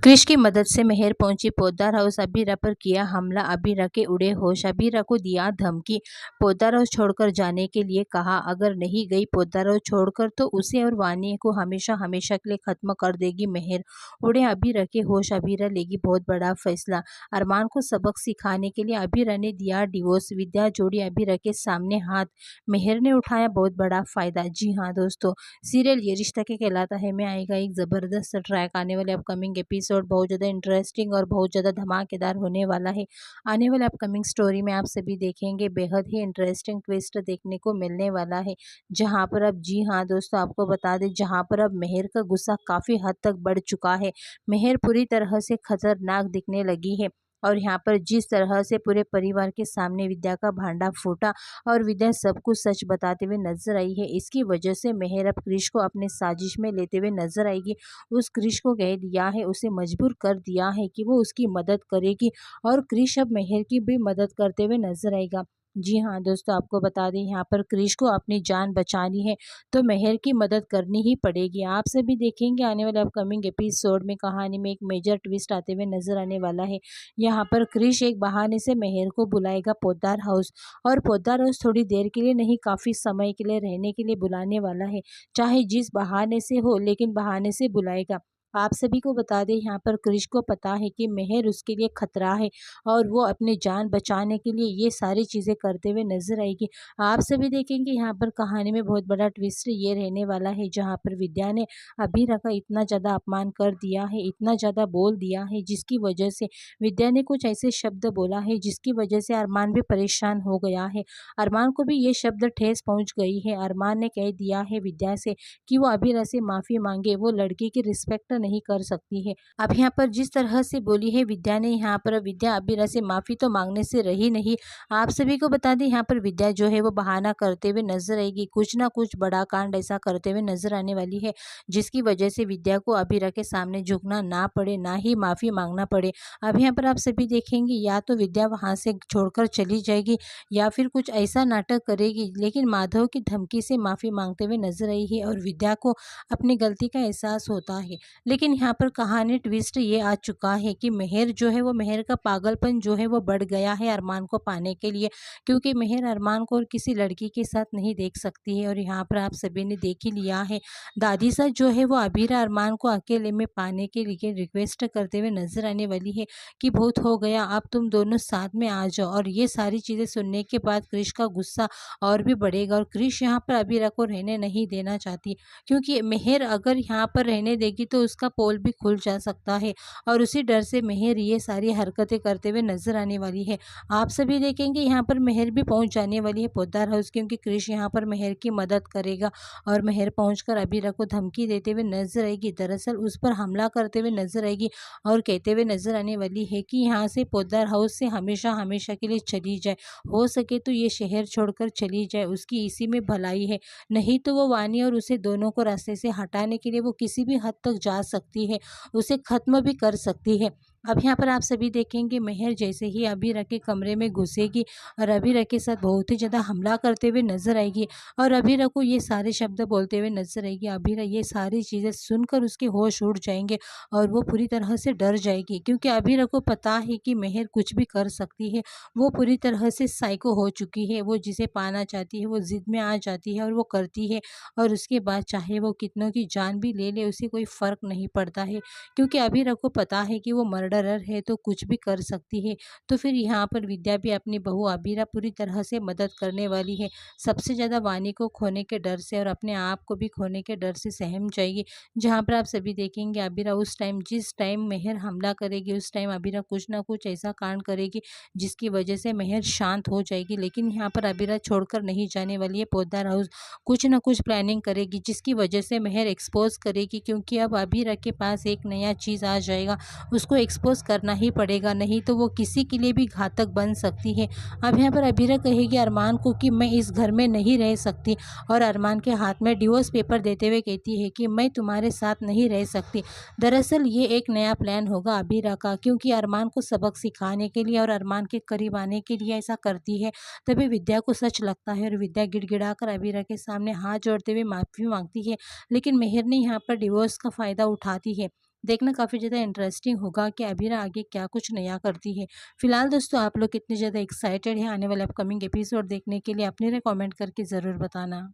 क्रिश की मदद से मेहर पहुंची पोद्दार हाउस। अबीरा पर किया हमला, अबीरा के उड़े होश, अबीरा को दिया धमकी, पोद्दार हाउस छोड़कर जाने के लिए कहा। अगर नहीं गई पोद्दार हाउस छोड़कर तो उसे और वानी को हमेशा हमेशा के लिए खत्म कर देगी मेहर। उड़े अबीरा के होश, अबीरा लेगी बहुत बड़ा फैसला। अरमान को सबक सिखाने के लिए अबीरा ने दिया डिवोर्स। विद्या जोड़ी अबीरा के सामने हाथ, मेहर ने उठाया बहुत बड़ा फायदा। जी हाँ दोस्तों, सीरियल ये रिश्ता के कहलाता है में आएगा एक ज़बरदस्त ट्रैक। आने वाले अपकमिंग एपिसोड बहुत ज़्यादा इंटरेस्टिंग और बहुत ज़्यादा धमाकेदार होने वाला है। आने वाले अपकमिंग स्टोरी में आप सभी देखेंगे बेहद ही इंटरेस्टिंग ट्विस्ट देखने को मिलने वाला है, जहां पर अब जी हाँ दोस्तों आपको बता दें, जहां पर अब मेहर का गुस्सा काफ़ी हद तक बढ़ चुका है। मेहर पूरी तरह से खतरनाक दिखने लगी है और यहाँ पर जिस तरह से पूरे परिवार के सामने विद्या का भांडा फूटा और विद्या सब कुछ सच बताते हुए नजर आई है, इसकी वजह से मेहर अब क्रिश को अपने साजिश में लेते हुए नजर आएगी। उस क्रिश को कह दिया है, उसे मजबूर कर दिया है कि वो उसकी मदद करेगी और क्रिश अब मेहर की भी मदद करते हुए नजर आएगा। जी हाँ दोस्तों, आपको बता दें यहाँ पर क्रिश को अपनी जान बचानी है तो मेहर की मदद करनी ही पड़ेगी। आप सभी देखेंगे आने वाले अपकमिंग एपिसोड में कहानी में एक मेजर ट्विस्ट आते हुए नजर आने वाला है। यहाँ पर क्रिश एक बहाने से मेहर को बुलाएगा पोद्दार हाउस और पोद्दार हाउस थोड़ी देर के लिए नहीं, काफ़ी समय के लिए रहने के लिए बुलाने वाला है, चाहे जिस बहाने से हो लेकिन बहाने से बुलाएगा। आप सभी को बता दें यहाँ पर क्रिश को पता है कि मेहर उसके लिए खतरा है और वो अपनी जान बचाने के लिए ये सारी चीज़ें करते हुए नजर आएगी। आप सभी देखेंगे यहाँ पर कहानी में बहुत बड़ा ट्विस्ट ये रहने वाला है, जहाँ पर विद्या ने अबीरा का इतना ज़्यादा अपमान कर दिया है, इतना ज़्यादा बोल दिया है, जिसकी वजह से विद्या ने कुछ ऐसे शब्द बोला है जिसकी वजह से अरमान भी परेशान हो गया है। अरमान को भी ये शब्द ठेस पहुंच गई है। अरमान ने कह दिया है विद्या से कि वो अबीरा से माफ़ी मांगे, वो लड़की की रिस्पेक्ट नहीं कर सकती है। अब यहाँ पर जिस तरह से बोली है विद्या ने, यहाँ पर विद्या अबीरा से माफ़ी तो मांगने से रही नहीं। आप सभी को बता दें यहाँ पर विद्या जो है वो बहाना करते हुए नजर आएगी, कुछ ना कुछ बड़ा कांड ऐसा करते हुए नजर आने वाली है जिसकी वजह से विद्या को अबीरा के सामने झुकना ना पड़े, ना ही माफ़ी मांगना पड़े। अब यहाँ पर आप सभी देखेंगे या तो विद्या वहाँ से छोड़कर चली जाएगी या फिर कुछ ऐसा नाटक करेगी, लेकिन माधव की धमकी से माफ़ी मांगते हुए नजर आई है और विद्या को अपनी गलती का एहसास होता है। लेकिन यहाँ पर कहानी ट्विस्ट ये आ चुका है कि मेहर जो है वो, मेहर का पागलपन जो है वो बढ़ गया है अरमान को पाने के लिए, क्योंकि मेहर अरमान को और किसी लड़की के साथ नहीं देख सकती है। और यहाँ पर आप सभी ने देख ही लिया है, दादी साहब जो है वो अबीरा अरमान को अकेले में पाने के लिए रिक्वेस्ट करते हुए नजर आने वाली है कि बहुत हो गया, अब तुम दोनों साथ में आ जाओ। और ये सारी चीज़ें सुनने के बाद क्रिश का गुस्सा और भी बढ़ेगा और क्रिश यहाँ पर अबीरा को रहने नहीं देना चाहती, क्योंकि मेहर अगर यहाँ पर रहने देगी तो उसका पोल भी खुल जा सकता है और उसी डर से मेहर ये सारी हरकतें करते हुए नजर आने वाली है। आप सभी देखेंगे यहाँ पर मेहर भी पहुँच जाने वाली है पोद्दार हाउस, क्योंकि क्रिश यहाँ पर मेहर की मदद करेगा और मेहर पहुँचकर अबीरा को धमकी देते हुए नजर आएगी, दरअसल उस पर हमला करते हुए नजर आएगी और कहते हुए नजर आने वाली है कि यहाँ से पोद्दार हाउस से हमेशा हमेशा के लिए चली जाए, हो सके तो ये शहर छोड़कर चली जाए, उसकी इसी में भलाई है। नहीं तो वो वानी और उसे दोनों को रास्ते से हटाने के लिए वो किसी भी हद तक जा सकती है, उसे ख़त्म भी कर सकती है। अब यहाँ पर आप सभी देखेंगे मेहर जैसे ही अबीरा के कमरे में घुसेगी और अबीरा के साथ बहुत ही ज़्यादा हमला करते हुए नजर आएगी और अबीरा को ये सारे शब्द बोलते हुए नजर आएगी। अबीरा ये सारी चीज़ें सुनकर उसके होश उड़ जाएंगे और वो पूरी तरह से डर जाएगी, क्योंकि अबीरा को पता है कि मेहर कुछ भी कर सकती है। वो पूरी तरह से साइको हो चुकी है, वो जिसे पाना चाहती है वो जिद में आ जाती है और वो करती है और उसके बाद चाहे वो कितनों की जान भी ले ले उसे कोई फ़र्क नहीं पड़ता है, क्योंकि अबीरा को पता है कि वो मर्डरर है तो कुछ भी कर सकती है। तो फिर यहाँ पर विद्या भी अपनी बहू अबीरा पूरी तरह से मदद करने वाली है, सबसे ज़्यादा वानी को खोने के डर से और अपने आप को भी खोने के डर से सहम जाएगी। जहाँ पर आप सभी देखेंगे अबीरा उस टाइम, जिस टाइम मेहर हमला करेगी उस टाइम अबीरा कुछ ना कुछ ऐसा कांड करेगी जिसकी वजह से मेहर शांत हो जाएगी। लेकिन यहाँ पर अबीरा छोड़कर नहीं जाने वाली है पोद्दार हाउस, कुछ ना कुछ प्लानिंग करेगी जिसकी वजह से मेहर एक्सपोज करेगी, क्योंकि अब अबीरा के पास एक नया चीज़ आ जाएगा, उसको एक्सपोज करना ही पड़ेगा, नहीं तो वो किसी के लिए भी घातक बन सकती है। अब यहाँ पर अबीरा कहेगी अरमान को कि मैं इस घर में नहीं रह सकती और अरमान के हाथ में डिवोर्स पेपर देते हुए कहती है कि मैं तुम्हारे साथ नहीं रह सकती। दरअसल ये एक नया प्लान होगा अबीरा का, क्योंकि अरमान को सबक सिखाने के लिए और अरमान के करीब आने के लिए ऐसा करती है। तभी विद्या को सच लगता है और विद्या गिड़गिड़ाकर अबीरा के सामने हाथ जोड़ते हुए माफ़ी मांगती है, लेकिन मेहर ने यहाँ पर डिवोर्स का फ़ायदा उठाती है। देखना काफ़ी ज़्यादा इंटरेस्टिंग होगा कि अबीरा आगे क्या कुछ नया करती है। फिलहाल दोस्तों आप लोग कितने ज़्यादा एक्साइटेड हैं आने वाले अपकमिंग एपिसोड देखने के लिए? अपनी राय कमेंट करके ज़रूर बताना।